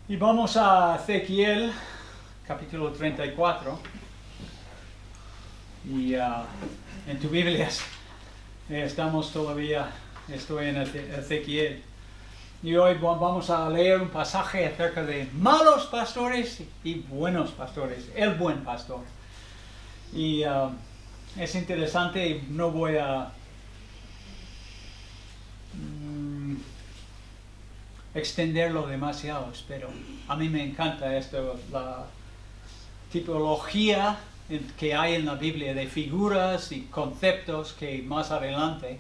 Y vamos a Ezequiel, capítulo 34. Y en tu Biblia estoy en Ezequiel. Y hoy vamos a leer un pasaje acerca de malos pastores y buenos pastores, el buen pastor. Y es interesante y no voy a extenderlo demasiado, pero a mí me encanta esto, la tipología que hay en la Biblia de figuras y conceptos que más adelante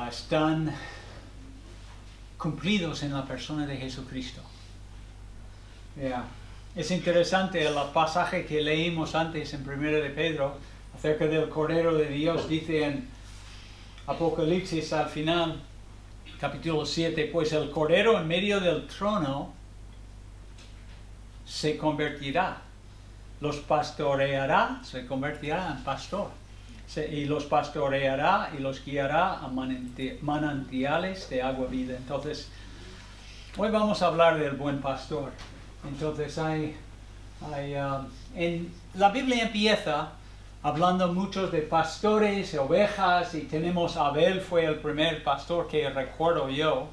están cumplidos en la persona de Jesucristo. Es interesante el pasaje que leímos antes en 1 de Pedro acerca del Cordero de Dios. Dice en Apocalipsis al final, capítulo 7, pues el Cordero en medio del trono se convertirá, los pastoreará, se convertirá en pastor, y los pastoreará y los guiará a manantiales de agua vida. Entonces, hoy vamos a hablar del buen pastor. Entonces, en la Biblia empieza hablando muchos de pastores y ovejas, y tenemos Abel, fue el primer pastor que recuerdo yo.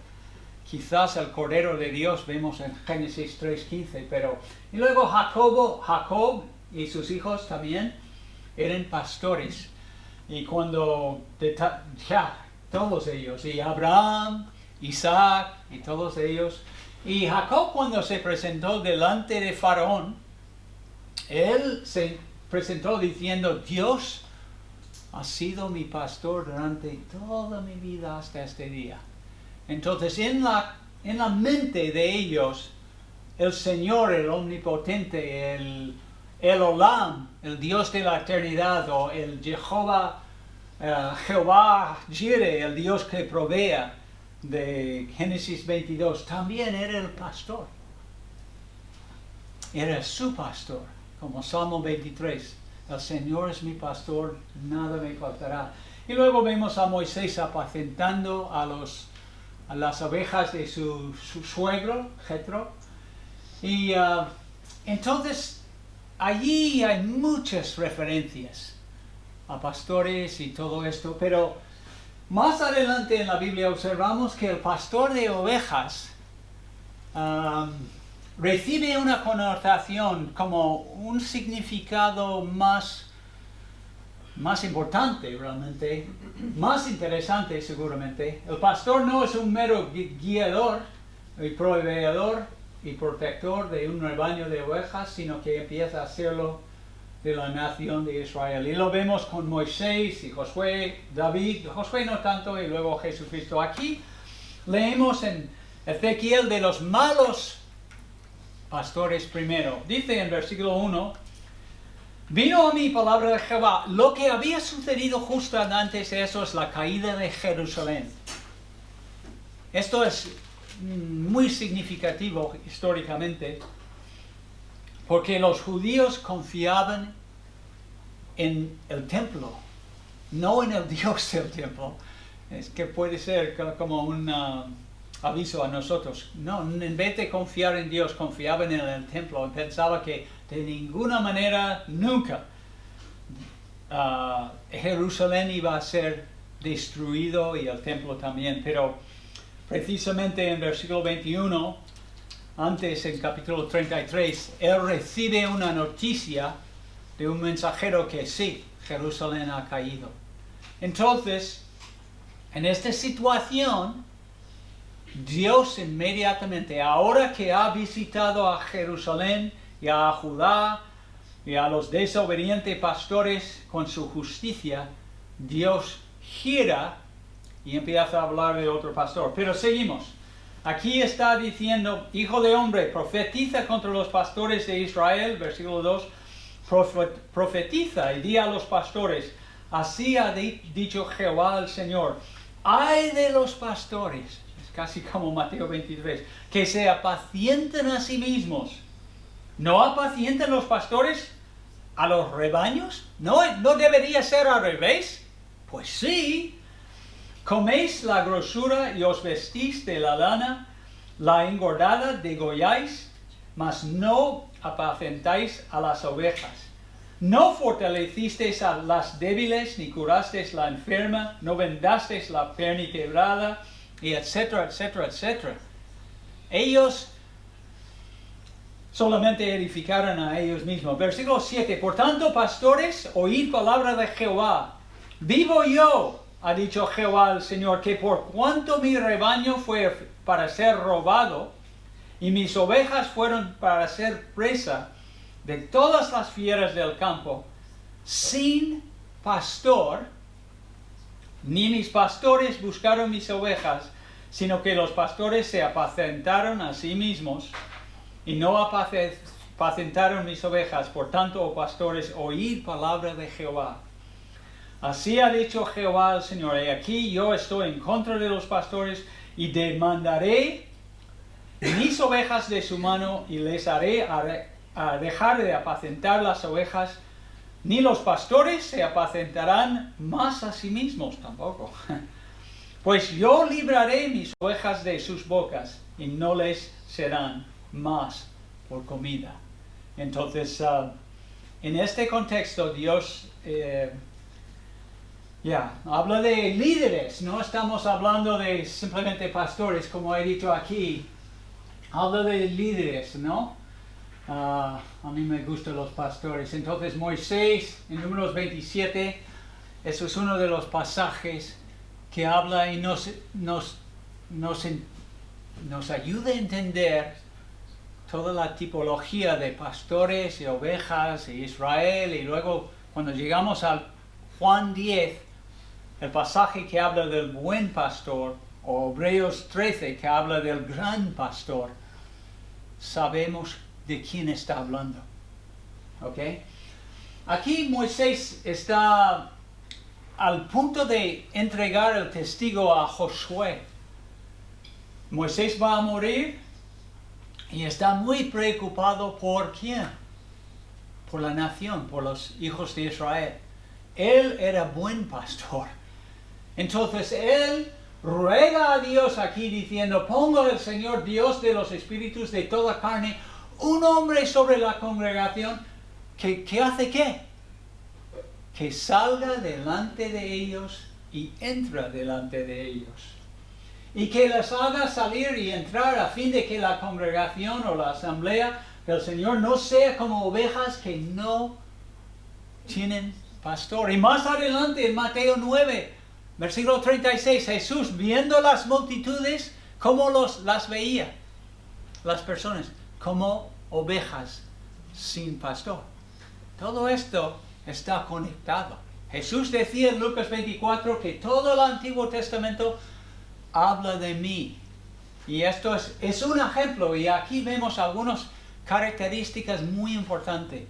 Quizás el Cordero de Dios vemos en Génesis 3:15, y luego Jacob y sus hijos también eran pastores. Y todos ellos, y Abraham, Isaac y todos ellos. Y Jacob, cuando se presentó delante de Faraón, él se presentó diciendo: Dios ha sido mi pastor durante toda mi vida hasta este día. Entonces, en la mente de ellos, el Señor, el Omnipotente, el Olam, el Dios de la eternidad, o el Jehová Jireh, el Dios que provea de Génesis 22, también era el pastor. Era su pastor, como Salmo 23. El Señor es mi pastor, nada me faltará. Y luego vemos a Moisés apacentando a las ovejas de su suegro, Jetro. Y entonces, allí hay muchas referencias a pastores y todo esto, pero más adelante en la Biblia observamos que el pastor de ovejas recibe una connotación como un significado más importante realmente, más interesante seguramente. El pastor no es un mero guiador y proveedor y protector de un rebaño de ovejas, sino que empieza a hacerlo de la nación de Israel. Y lo vemos con Moisés y Josué, David, Josué no tanto, y luego Jesucristo. Aquí leemos en Ezequiel de los malos pastores primero. Dice en versículo 1: vino a mí palabra de Jehová. Lo que había sucedido justo antes de eso es la caída de Jerusalén. Esto es muy significativo históricamente, porque los judíos confiaban en el templo, no en el Dios del templo. Es que puede ser como un aviso a nosotros. No, en vez de confiar en Dios, confiaban en el templo y pensaban que de ninguna manera, nunca, Jerusalén iba a ser destruido y el templo también. Pero precisamente en versículo 21, antes en capítulo 33, él recibe una noticia de un mensajero que sí, Jerusalén ha caído. Entonces, en esta situación, Dios inmediatamente, ahora que ha visitado a Jerusalén y a Judá y a los desobedientes pastores con su justicia, Dios gira y empieza a hablar de otro pastor. Pero seguimos. Aquí está diciendo: hijo de hombre, profetiza contra los pastores de Israel, versículo 2, profetiza y di a los pastores: así ha dicho Jehová el Señor, ay de los pastores, es casi como Mateo 23, que se apacienten a sí mismos. ¿No apacientan los pastores a los rebaños? ¿No debería ser al revés? Pues sí. Coméis la grosura y os vestís de la lana La engordada degolláis, mas no apacentáis a las ovejas. No fortalecisteis a las débiles, ni curasteis la enferma, no vendasteis la perniquebrada, y etcétera, etcétera, etcétera. Ellos solamente edificaron a ellos mismos. Versículo 7. Por tanto, pastores, oíd palabra de Jehová. Vivo yo, ha dicho Jehová el Señor, que por cuanto mi rebaño fue para ser robado, y mis ovejas fueron para ser presa de todas las fieras del campo, sin pastor, ni mis pastores buscaron mis ovejas, sino que los pastores se apacentaron a sí mismos, y no apacentaron mis ovejas. Por tanto, oh pastores, oíd palabra de Jehová. Así ha dicho Jehová al Señor, y aquí yo estoy en contra de los pastores, y demandaré mis ovejas de su mano, y les haré a dejar de apacentar las ovejas, ni los pastores se apacentarán más a sí mismos tampoco. Pues yo libraré mis ovejas de sus bocas, y no les serán más por comida. Entonces, en este contexto, Dios habla de líderes. No estamos hablando de simplemente pastores, como he dicho aquí. Habla de líderes, ¿no? A mí me gustan los pastores. Entonces, Moisés, en Números 27, eso es uno de los pasajes que habla y nos ayuda a entender toda la tipología de pastores y ovejas y Israel. Y luego, cuando llegamos al Juan 10, el pasaje que habla del buen pastor, o Hebreos 13, que habla del gran pastor, sabemos de quién está hablando. ¿Ok? Aquí Moisés está al punto de entregar el testigo a Josué. Moisés va a morir y está muy preocupado por ¿quién? Por la nación, por los hijos de Israel. Él era buen pastor. Entonces él ruega a Dios aquí diciendo, ponga el Señor Dios de los espíritus de toda carne un hombre sobre la congregación que hace ¿qué? Que salga delante de ellos y entra delante de ellos. Y que les haga salir y entrar a fin de que la congregación o la asamblea del Señor no sea como ovejas que no tienen pastor. Y más adelante en Mateo 9, versículo 36, Jesús, viendo las multitudes, ¿cómo las veía? Las personas, como ovejas sin pastor. Todo esto está conectado. Jesús decía en Lucas 24 que todo el Antiguo Testamento habla de mí. Y esto es un ejemplo, y aquí vemos algunas características muy importantes.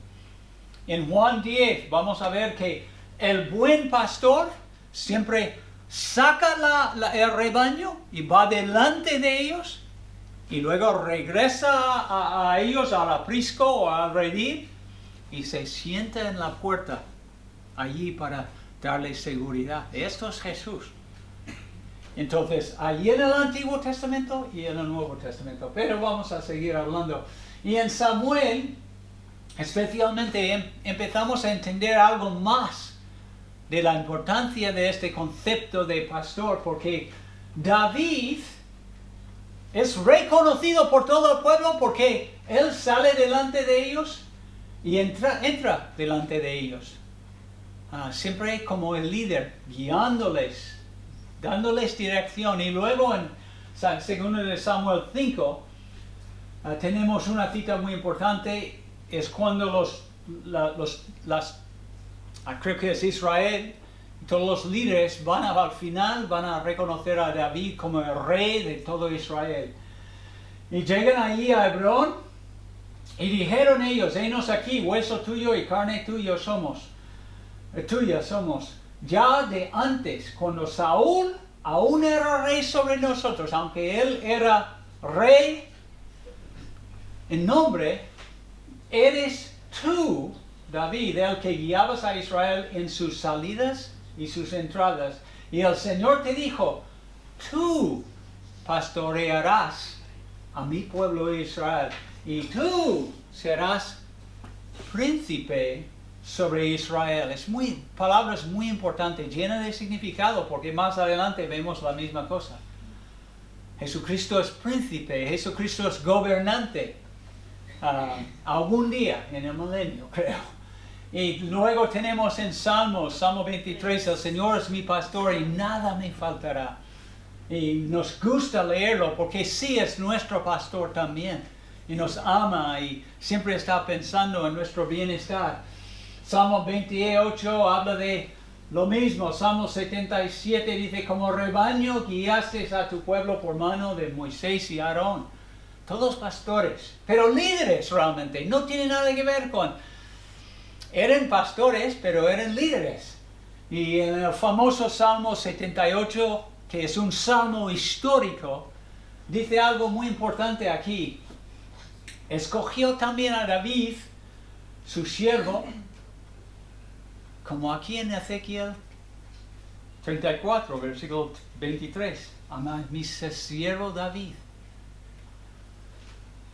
En Juan 10 vamos a ver que el buen pastor siempre saca el rebaño y va delante de ellos, y luego regresa a ellos al aprisco o al redil, y se sienta en la puerta allí para darles seguridad. Esto es Jesús. Entonces, allí en el Antiguo Testamento y en el Nuevo Testamento. Pero vamos a seguir hablando. Y en Samuel, especialmente, empezamos a entender algo más de la importancia de este concepto de pastor, porque David es reconocido por todo el pueblo porque él sale delante de ellos y entra delante de ellos. Siempre como el líder, guiándoles, dándoles dirección. Y luego en 2 Samuel 5 tenemos una cita muy importante. Es cuando creo que es Israel, todos los líderes al final van a reconocer a David como el rey de todo Israel. Y llegan allí a Hebrón y dijeron ellos, henos aquí, hueso tuyo y carne tuya somos. Ya de antes, cuando Saúl aún era rey sobre nosotros, aunque él era rey en nombre, eres tú, David, el que guiabas a Israel en sus salidas y sus entradas. Y el Señor te dijo, tú pastorearás a mi pueblo Israel, y tú serás príncipe sobre Israel. Es palabras muy importantes, llenas de significado, porque más adelante vemos la misma cosa. Jesucristo es príncipe, Jesucristo es gobernante, algún día en el milenio, creo. Y luego tenemos en Salmo 23, el Señor es mi pastor y nada me faltará. Y nos gusta leerlo porque sí es nuestro pastor también. Y nos ama y siempre está pensando en nuestro bienestar. Salmo 28 habla de lo mismo. Salmo 77 dice, como rebaño guiaste a tu pueblo por mano de Moisés y Aarón. Todos pastores, pero líderes realmente. No tiene nada que ver con... Eran pastores, pero eran líderes. Y en el famoso Salmo 78, que es un salmo histórico, dice algo muy importante aquí. Escogió también a David, su siervo, como aquí en Ezequiel 34, versículo 23. Ama mi siervo David.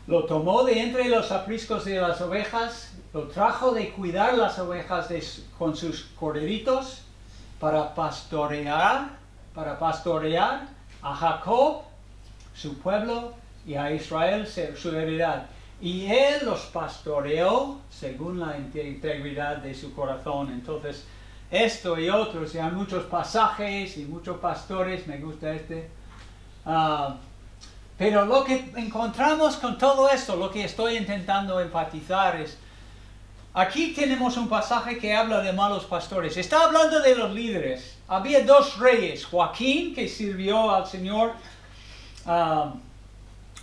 Lo tomó de entre los apriscos de las ovejas, lo trajo de cuidar las ovejas con sus corderitos para pastorear a Jacob, su pueblo, y a Israel, su heredad. Y él los pastoreó según la integridad de su corazón. Entonces, esto y otros, y hay muchos pasajes y muchos pastores, me gusta este. Pero lo que encontramos con todo esto, lo que estoy intentando enfatizar es, aquí tenemos un pasaje que habla de malos pastores. Está hablando de los líderes. Había dos reyes, Joaquín, que sirvió al Señor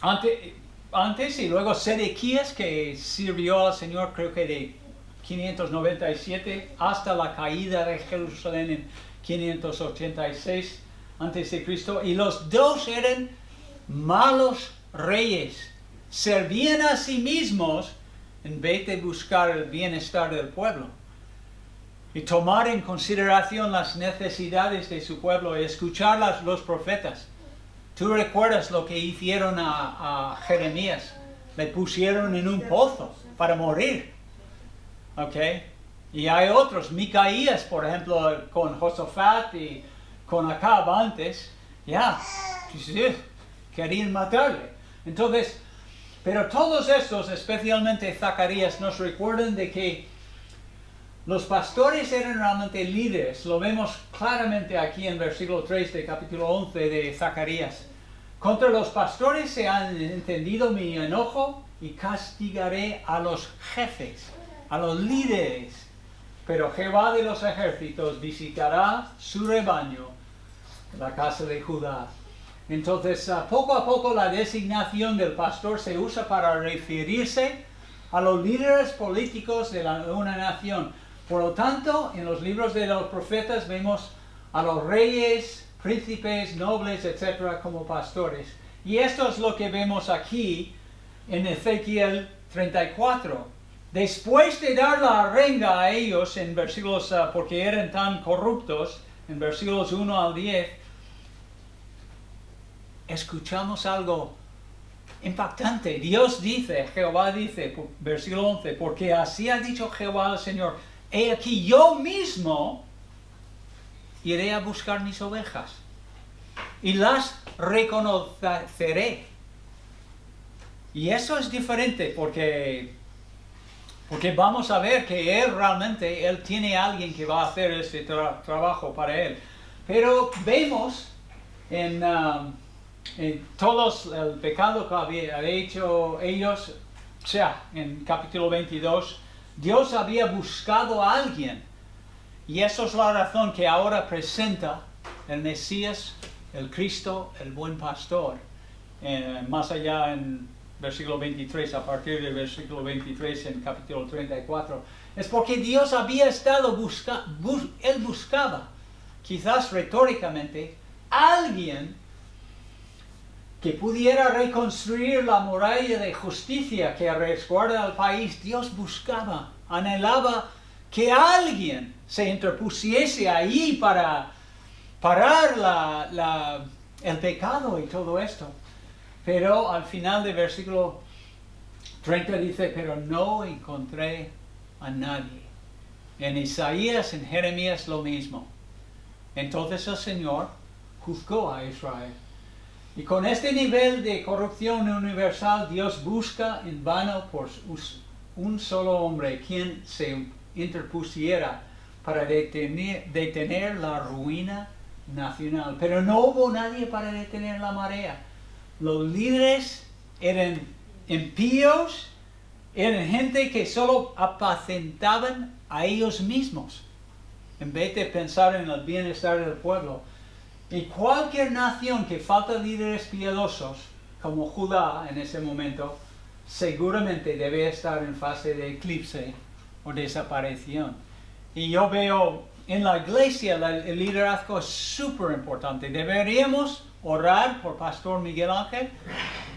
antes, y luego Sedequías, que sirvió al Señor creo que de 597 hasta la caída de Jerusalén en 586 a.C. Y los dos eran malos reyes. Servían a sí mismos en vez de buscar el bienestar del pueblo y tomar en consideración las necesidades de su pueblo y escuchar los profetas. Tú recuerdas lo que hicieron a Jeremías. Le pusieron en un pozo para morir. ¿Ok? Y hay otros, Micaías, por ejemplo, con Josafat y con Acab antes. Querían matarle. Entonces, pero todos estos, especialmente Zacarías, nos recuerdan de que los pastores eran realmente líderes. Lo vemos claramente aquí en versículo 3 de capítulo 11 de Zacarías. Contra los pastores se han encendido mi enojo y castigaré a los jefes, a los líderes. Pero Jehová de los ejércitos visitará su rebaño, la casa de Judá. Entonces, poco a poco la designación del pastor se usa para referirse a los líderes políticos de una nación. Por lo tanto, en los libros de los profetas vemos a los reyes, príncipes, nobles, etcétera, como pastores. Y esto es lo que vemos aquí en Ezequiel 34. Después de dar la arenga a ellos en versículos, porque eran tan corruptos, en versículos 1 al 10, escuchamos algo impactante. Dios dice, Jehová dice, versículo 11, porque así ha dicho Jehová al Señor, he aquí yo mismo iré a buscar mis ovejas y las reconoceré. Y eso es diferente porque vamos a ver que Él tiene a alguien que va a hacer este trabajo para Él. Pero vemos en todos el pecado que había hecho ellos, o sea, en capítulo 22, Dios había buscado a alguien. Y eso es la razón que ahora presenta el Mesías, el Cristo, el buen pastor. Más allá en versículo 23, a partir del versículo 23 en capítulo 34. Es porque Dios había estado Él buscaba, quizás retóricamente, alguien que pudiera reconstruir la muralla de justicia que resguarda al país. Dios buscaba, anhelaba que alguien se interpusiese ahí para parar el pecado y todo esto. Pero al final del versículo 30 dice, pero no encontré a nadie. En Isaías, en Jeremías lo mismo. Entonces el Señor juzgó a Israel. Y con este nivel de corrupción universal, Dios busca en vano por un solo hombre quien se interpusiera para detener la ruina nacional. Pero no hubo nadie para detener la marea. Los líderes eran impíos, eran gente que solo apacentaban a ellos mismos, en vez de pensar en el bienestar del pueblo. Y cualquier nación que falta líderes piadosos, como Judá en ese momento, seguramente debe estar en fase de eclipse o desaparición. Y yo veo en la iglesia el liderazgo es súper importante. Deberíamos orar por Pastor Miguel Ángel,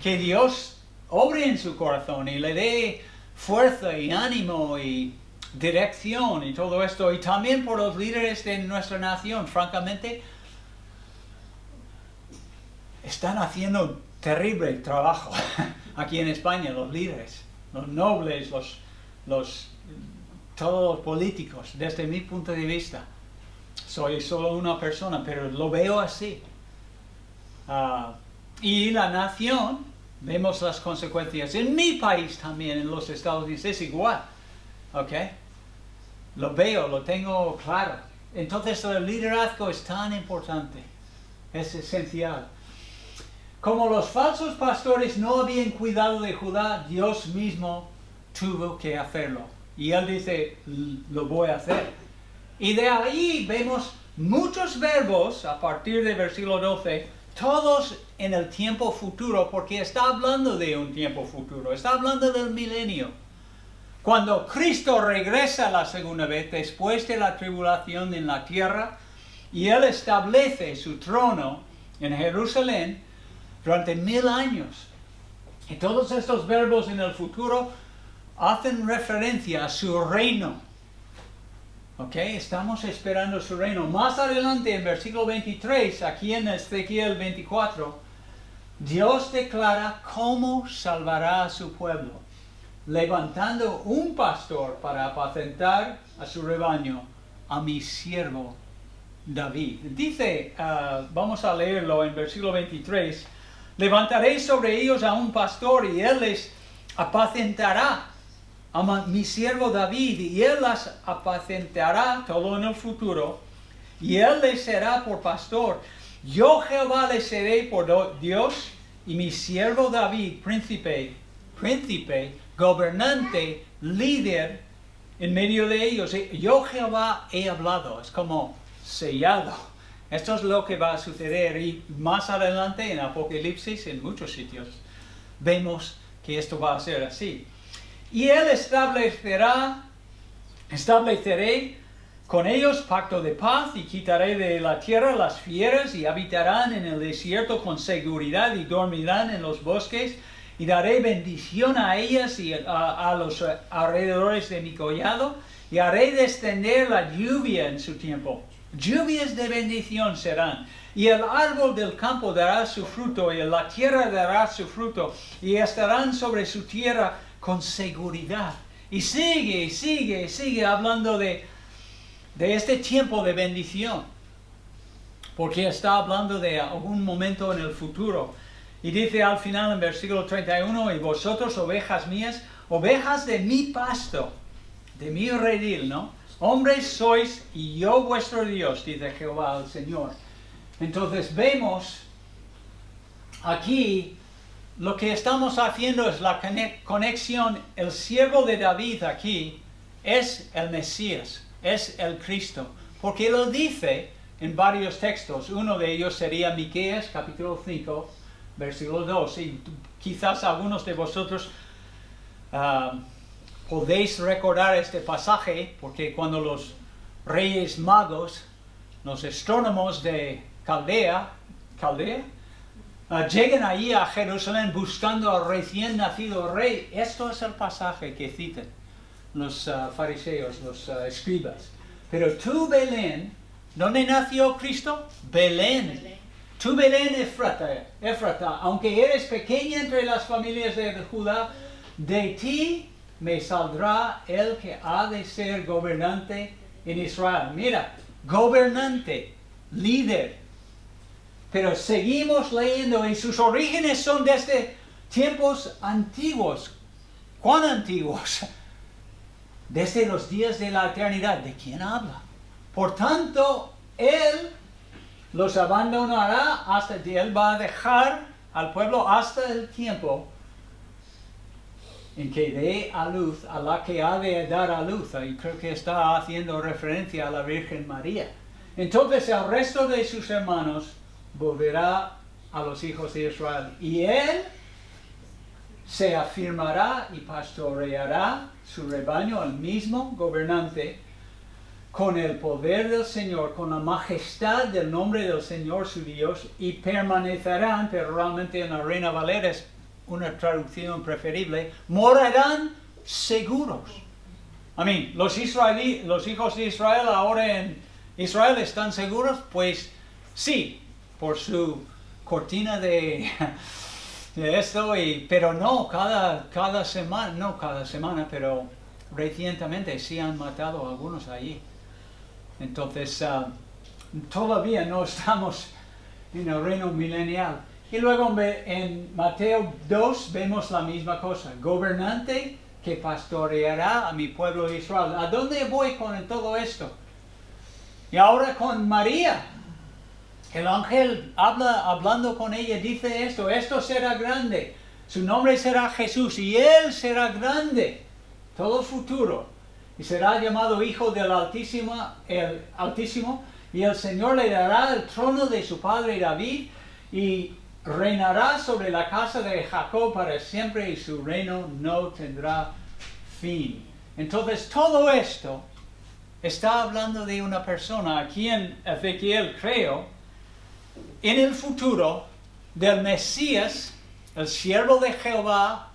que Dios obre en su corazón y le dé fuerza y ánimo y dirección y todo esto. Y también por los líderes de nuestra nación, francamente, están haciendo terrible trabajo aquí en España, los líderes, los nobles, todos los políticos, desde mi punto de vista. Soy solo una persona, pero lo veo así. Y la nación, vemos las consecuencias. En mi país también, en los Estados Unidos, es igual. ¿Ok? Lo veo, lo tengo claro. Entonces el liderazgo es tan importante, es esencial. Como los falsos pastores no habían cuidado de Judá, Dios mismo tuvo que hacerlo. Y Él dice, lo voy a hacer. Y de ahí vemos muchos verbos, a partir del versículo 12, todos en el tiempo futuro, porque está hablando de un tiempo futuro, está hablando del milenio. Cuando Cristo regresa la segunda vez, después de la tribulación en la tierra, y Él establece su trono en Jerusalén durante 1000 años. Y todos estos verbos en el futuro hacen referencia a su reino. ¿Ok? Estamos esperando su reino. Más adelante, en versículo 23, aquí en Ezequiel 24, Dios declara cómo salvará a su pueblo, levantando un pastor para apacentar a su rebaño, a mi siervo David. Dice, vamos a leerlo en versículo 23, levantaré sobre ellos a un pastor y él les apacentará, a mi siervo David, y él las apacentará, todo en el futuro, y él les será por pastor. Yo Jehová les seré por Dios, y mi siervo David, príncipe, gobernante, líder en medio de ellos. Yo Jehová he hablado, es como sellado. Esto es lo que va a suceder, y más adelante en Apocalipsis, en muchos sitios, vemos que esto va a ser así. Y él estableceré con ellos pacto de paz, y quitaré de la tierra las fieras, y habitarán en el desierto con seguridad, y dormirán en los bosques, y daré bendición a ellas y a los alrededores de mi collado, y haré descender la lluvia en su tiempo. Lluvias de bendición serán, y el árbol del campo dará su fruto, y la tierra dará su fruto, y estarán sobre su tierra con seguridad. Y sigue hablando de este tiempo de bendición, porque está hablando de algún momento en el futuro. Y dice al final en versículo 31, y vosotros, ovejas mías, ovejas de mi pasto, de mi redil, ¿no? Hombres sois, y yo vuestro Dios, dice Jehová el Señor. Entonces vemos aquí, lo que estamos haciendo es la conexión. El siervo de David aquí es el Mesías, es el Cristo, porque lo dice en varios textos. Uno de ellos sería Miqueas capítulo 5, versículo 2. Y quizás algunos de vosotros podéis recordar este pasaje, porque cuando los reyes magos, los astrónomos de Caldea, llegan allí a Jerusalén buscando al recién nacido rey, esto es el pasaje que citan los fariseos, los escribas. Pero tú, Belén, ¿dónde nació Cristo? Belén, tú Belén Éfrata, aunque eres pequeña entre las familias de Judá, de ti me saldrá el que ha de ser gobernante en Israel. Mira, gobernante, líder. Pero seguimos leyendo y sus orígenes son desde tiempos antiguos. ¿Cuán antiguos? Desde los días de la eternidad. ¿De quién habla? Por tanto, Él los abandonará hasta que Él va a dejar al pueblo hasta el tiempo en que dé a luz a la que ha de dar a luz. Y creo que está haciendo referencia a la Virgen María. Entonces el resto de sus hermanos volverá a los hijos de Israel. Y Él se afirmará y pastoreará su rebaño, el mismo gobernante, con el poder del Señor, con la majestad del nombre del Señor su Dios, y permanecerán, pero realmente en la Reina Valera es una traducción preferible, morarán seguros. Amén. Los hijos de Israel ahora en Israel están seguros, pues sí, por su cortina de esto, pero no cada semana, pero recientemente sí han matado a algunos allí. Entonces, todavía no estamos en el reino milenial. Y luego en Mateo 2 vemos la misma cosa. Gobernante que pastoreará a mi pueblo Israel. ¿A dónde voy con todo esto? Y ahora con María. El ángel hablando con ella, dice esto será grande. Su nombre será Jesús y Él será grande. Todo futuro. Y será llamado Hijo del Altísimo, y el Señor le dará el trono de su padre David, y reinará sobre la casa de Jacob para siempre, y su reino no tendrá fin. Entonces todo esto está hablando de una persona, aquí en Ezequiel creo, en el futuro, del Mesías, el siervo de Jehová,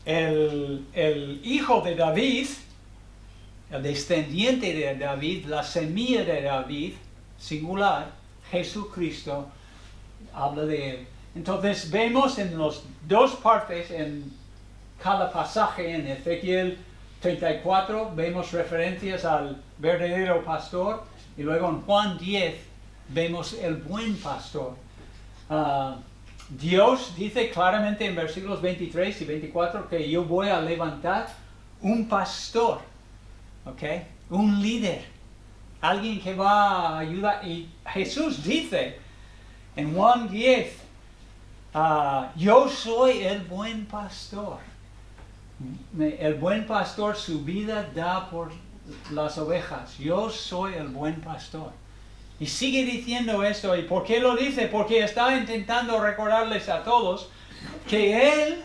el hijo de David, el descendiente de David, la semilla de David, singular, Jesucristo, habla de él. Entonces vemos en las dos partes, en cada pasaje, en Ezequiel 34, vemos referencias al verdadero pastor, y luego en Juan 10 vemos el buen pastor. Dios dice claramente en versículos 23 y 24 que yo voy a levantar un pastor, ¿ok? Un líder, alguien que va a ayudar. Y Jesús dice en Juan 10, yo soy el buen pastor. El buen pastor su vida da por las ovejas. Yo soy el buen pastor. Y sigue diciendo esto. ¿Y por qué lo dice? Porque está intentando recordarles a todos que Él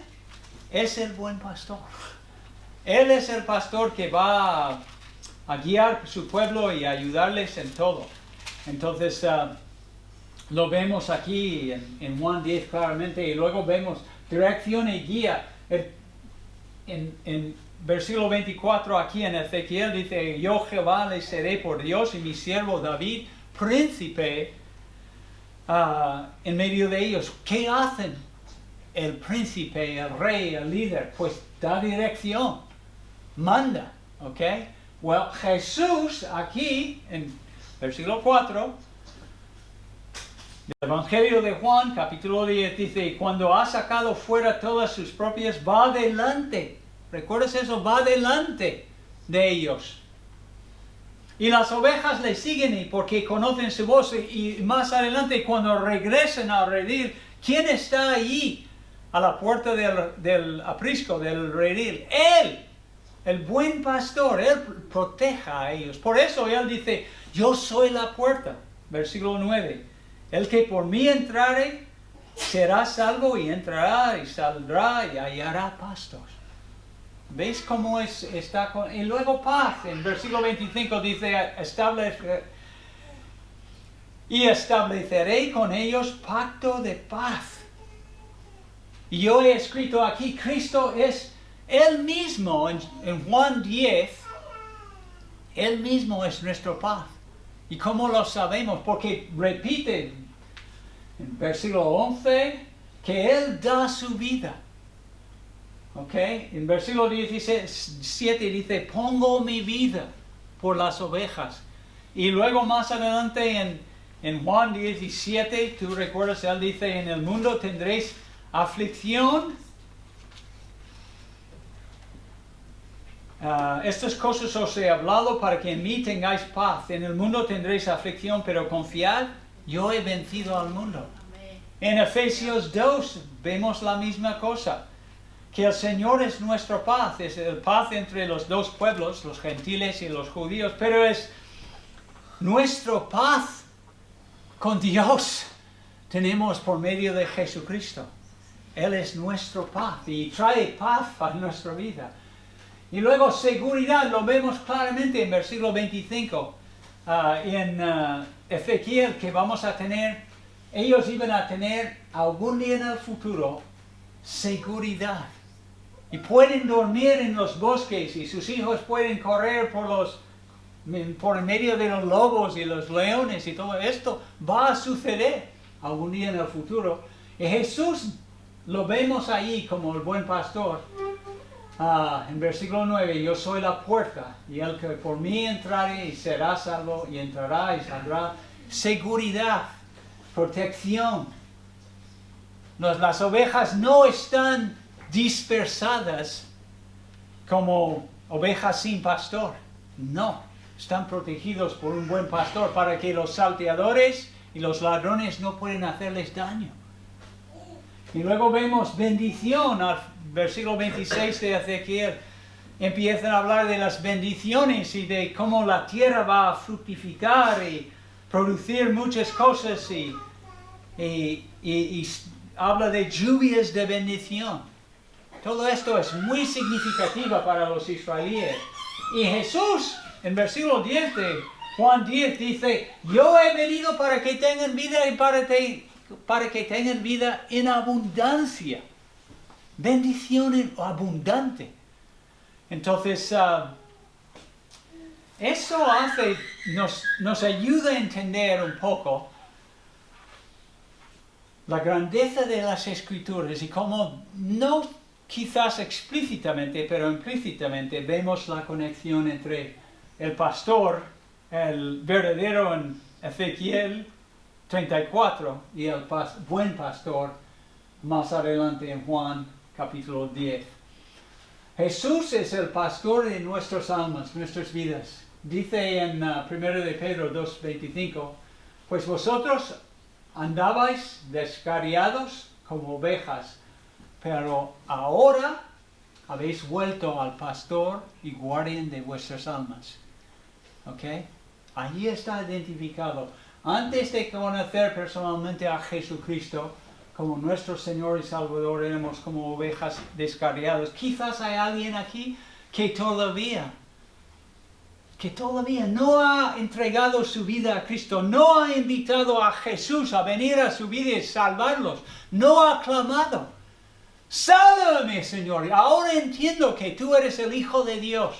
es el buen pastor. Él es el pastor que va a guiar su pueblo y ayudarles en todo. Entonces, lo vemos aquí en Juan 10 claramente. Y luego vemos dirección y guía. En versículo 24 aquí en Ezequiel dice, yo Jehová le seré por Dios y mi siervo David príncipe en medio de ellos. ¿Qué hacen el príncipe, el rey, el líder? Pues da dirección, manda, ¿ok? Well, Jesús aquí en versículo 4 del Evangelio de Juan, capítulo 10, dice, y cuando ha sacado fuera todas sus propias, va adelante. ¿Recuerdas eso? Va adelante de ellos. Y las ovejas le siguen y porque conocen su voz. Y más adelante, cuando regresen al redil, ¿quién está allí a la puerta del aprisco, del redil? Él, el buen pastor. Él proteja a ellos. Por eso Él dice, yo soy la puerta. Versículo 9. El que por mí entrare será salvo, y entrará y saldrá y hallará pastos. ¿Veis cómo está con... Y luego paz. En versículo 25 dice, estableceré con ellos pacto de paz. Y yo he escrito aquí, Cristo es Él mismo, en Juan 10, Él mismo es nuestra paz. ¿Y cómo lo sabemos? Porque repite en versículo 11, que Él da su vida. ¿Ok? En versículo 17 dice, pongo mi vida por las ovejas. Y luego más adelante en Juan 17, tú recuerdas, Él dice, en el mundo tendréis aflicción. Estas cosas os he hablado para que en mí tengáis paz. En el mundo tendréis aflicción, pero confiad, yo he vencido al mundo. Amén. En Efesios 2 vemos la misma cosa, que el Señor es nuestra paz, es el paz entre los dos pueblos, los gentiles y los judíos, pero es nuestra paz con Dios. Tenemos por medio de Jesucristo. Él es nuestra paz y trae paz a nuestra vida. Y luego seguridad, lo vemos claramente en versículo 25, en Ezequiel, que vamos a tener, ellos iban a tener algún día en el futuro seguridad. Y pueden dormir en los bosques y sus hijos pueden correr por en medio de los lobos y los leones y todo esto va a suceder algún día en el futuro. Y Jesús lo vemos ahí como el buen pastor. En versículo 9, yo soy la puerta, y el que por mí entrare y será salvo, y entrará y saldrá. Seguridad, protección. Las ovejas no están dispersadas como ovejas sin pastor. No, están protegidos por un buen pastor para que los salteadores y los ladrones no pueden hacerles daño. Y luego vemos bendición al versículo 26 de Ezequiel. Empiezan a hablar de las bendiciones y de cómo la tierra va a fructificar y producir muchas cosas y habla de lluvias de bendición. Todo esto es muy significativo para los israelíes. Y Jesús, en versículo 10 de Juan 10, dice, yo he venido para que tengan vida y para que tengan vida en abundancia. Bendición abundante. Entonces, eso nos ayuda a entender un poco la grandeza de las Escrituras y cómo no quizás explícitamente, pero implícitamente vemos la conexión entre el pastor, el verdadero en Ezequiel 34 y el buen pastor más adelante en Juan capítulo 10. Jesús es el pastor de nuestras almas, nuestras vidas. Dice en 1 de Pedro 2:25, pues vosotros andabais descarriados como ovejas, pero ahora habéis vuelto al pastor y guardián de vuestras almas. ¿Ok? Allí está identificado. Antes de conocer personalmente a Jesucristo como nuestro Señor y Salvador, éramos como ovejas descarriadas. Quizás hay alguien aquí que todavía no ha entregado su vida a Cristo, no ha invitado a Jesús a venir a su vida y salvarlos, no ha clamado, sálvame, Señor, ahora entiendo que tú eres el Hijo de Dios,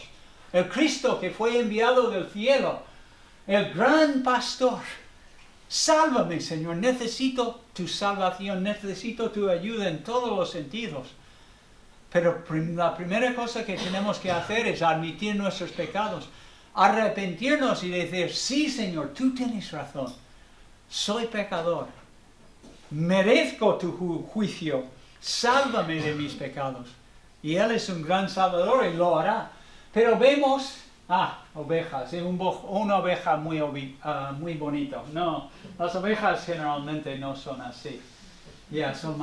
el Cristo que fue enviado del cielo, el gran pastor. Sálvame, Señor, necesito tu salvación, necesito tu ayuda en todos los sentidos. Pero la primera cosa que tenemos que hacer es admitir nuestros pecados, arrepentirnos y decir, sí, Señor, tú tienes razón, soy pecador, merezco tu juicio, sálvame de mis pecados. Y Él es un gran Salvador y lo hará. Pero vemos, ovejas, una oveja muy bonita. No, las ovejas generalmente no son así. Son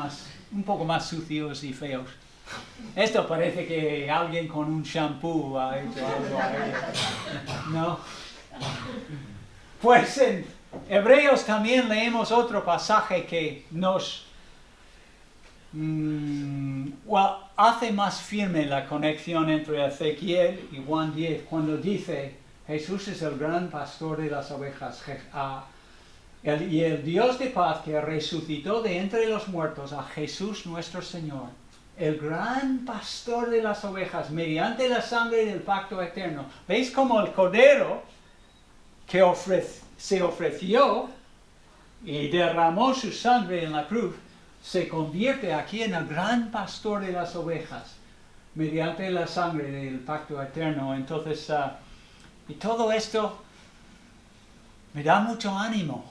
un poco más sucios y feos. Esto parece que alguien con un shampoo ha hecho algo ahí. ¿No? Pues en Hebreos también leemos otro pasaje que nos hace más firme la conexión entre Ezequiel y Juan 10, cuando dice, Jesús es el gran pastor de las ovejas, y el Dios de paz que resucitó de entre los muertos a Jesús nuestro Señor, el gran pastor de las ovejas, mediante la sangre del pacto eterno. ¿Veis cómo el Cordero que se ofreció y derramó su sangre en la cruz, se convierte aquí en el gran pastor de las ovejas, mediante la sangre del pacto eterno. Entonces, y todo esto me da mucho ánimo,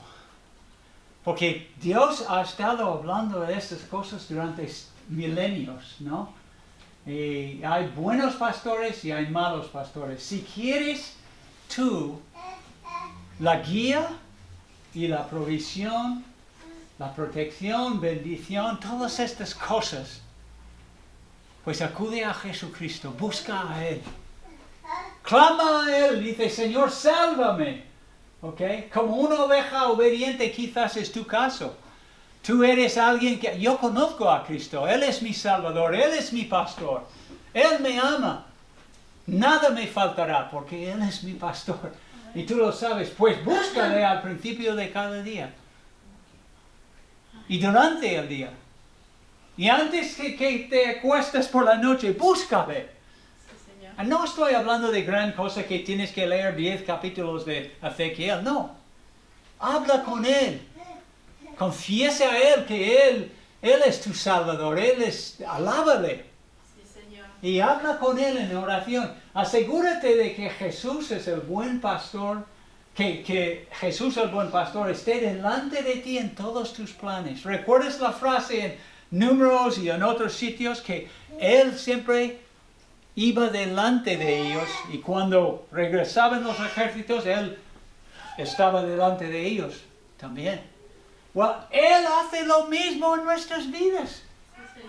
porque Dios ha estado hablando de estas cosas durante milenios, ¿no? Y hay buenos pastores y hay malos pastores. Si quieres tú la guía y la provisión, la protección, bendición, todas estas cosas, pues acude a Jesucristo, busca a Él. Clama a Él, dice, Señor, sálvame. ¿Ok? Como una oveja obediente quizás es tu caso. Tú eres alguien que... Yo conozco a Cristo, Él es mi Salvador, Él es mi pastor. Él me ama. Nada me faltará porque Él es mi pastor. Y tú lo sabes, pues búscale al principio de cada día. Y durante el día. Y antes que te acuestes por la noche, búscale. No estoy hablando de gran cosa que tienes que leer 10 capítulos de Ezequiel, no. Habla con Él. Confiesa a Él que Él es tu Salvador, alábale. Sí, Señor. Y habla con Él en oración. Asegúrate de que Jesús es el buen pastor, que Jesús el buen pastor esté delante de ti en todos tus planes. ¿Recuerdas la frase en Números y en otros sitios que Él siempre iba delante de ellos y cuando regresaban los ejércitos, Él estaba delante de ellos también? Well, Él hace lo mismo en nuestras vidas.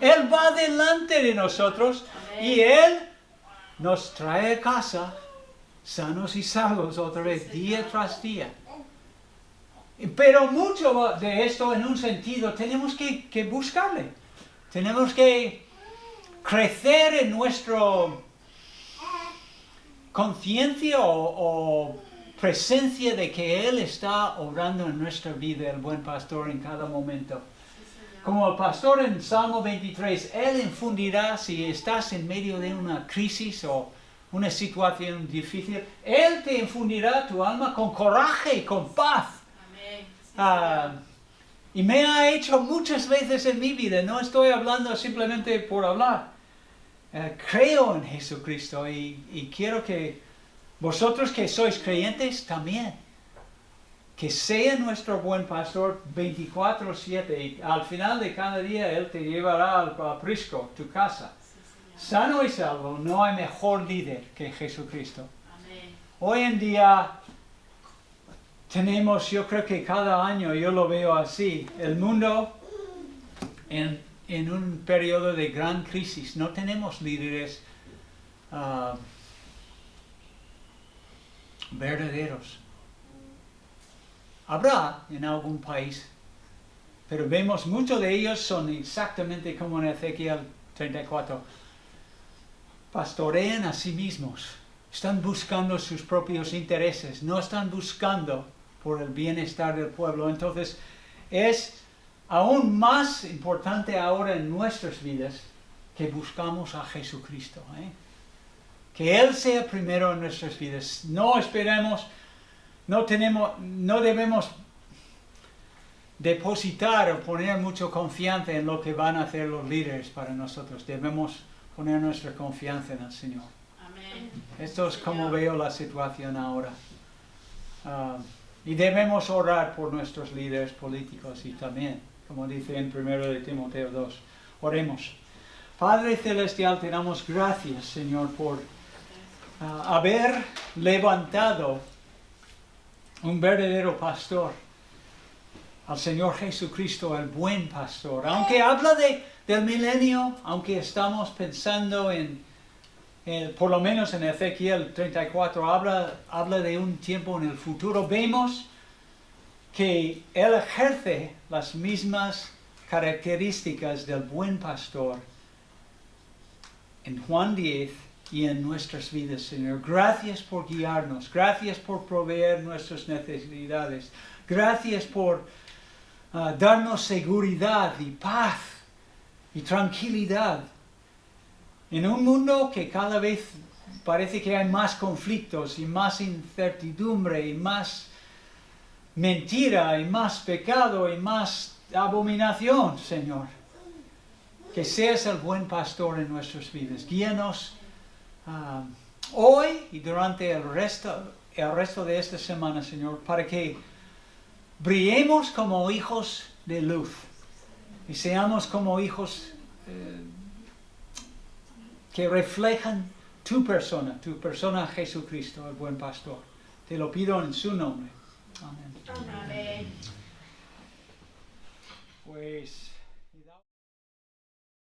Él va delante de nosotros y Él nos trae a casa sanos y salvos otra vez, día tras día. Pero mucho de esto en un sentido tenemos que buscarle. Tenemos que crecer en nuestra conciencia o presencia de que Él está obrando en nuestra vida, el buen pastor, en cada momento. Como el pastor en Salmo 23, Él infundirá, si estás en medio de una crisis o una situación difícil, Él te infundirá tu alma con coraje y con paz. Y me ha hecho muchas veces en mi vida, no estoy hablando simplemente por hablar. Creo en Jesucristo y quiero que vosotros que sois creyentes también, que sea nuestro buen pastor 24/7 y al final de cada día Él te llevará al aprisco, tu casa. Sano y salvo, no hay mejor líder que Jesucristo. Amén. Hoy en día tenemos, yo creo que cada año yo lo veo así, el mundo en un periodo de gran crisis. No tenemos líderes verdaderos. Habrá en algún país, pero vemos muchos de ellos son exactamente como en Ezequiel 34. Pastorean a sí mismos, están buscando sus propios intereses, no están buscando por el bienestar del pueblo. Entonces es aún más importante ahora en nuestras vidas que buscamos a Jesucristo, que Él sea primero en nuestras vidas. No esperemos, no debemos depositar o poner mucha confianza en lo que van a hacer los líderes para nosotros. Debemos poner nuestra confianza en el Señor. Amén. Esto es como veo la situación ahora. Y debemos orar por nuestros líderes políticos y también, como dice en 1 de Timoteo 2. Oremos. Padre Celestial, te damos gracias, Señor, por haber levantado un verdadero pastor, al Señor Jesucristo, el buen pastor. Aunque habla del milenio, aunque estamos pensando por lo menos en Ezequiel 34, habla de un tiempo en el futuro, vemos que Él ejerce las mismas características del buen pastor en Juan 10 y en nuestras vidas, Señor. Gracias por guiarnos, gracias por proveer nuestras necesidades, gracias por darnos seguridad y paz y tranquilidad en un mundo que cada vez parece que hay más conflictos y más incertidumbre y más mentira y más pecado y más abominación, Señor. Que seas el buen pastor en nuestras vidas. Guíanos hoy y durante el resto de esta semana, Señor, para que brillemos como hijos de luz y seamos como hijos que reflejan tu persona Jesucristo, el buen pastor. Te lo pido en su nombre. Amén. Amén. Pues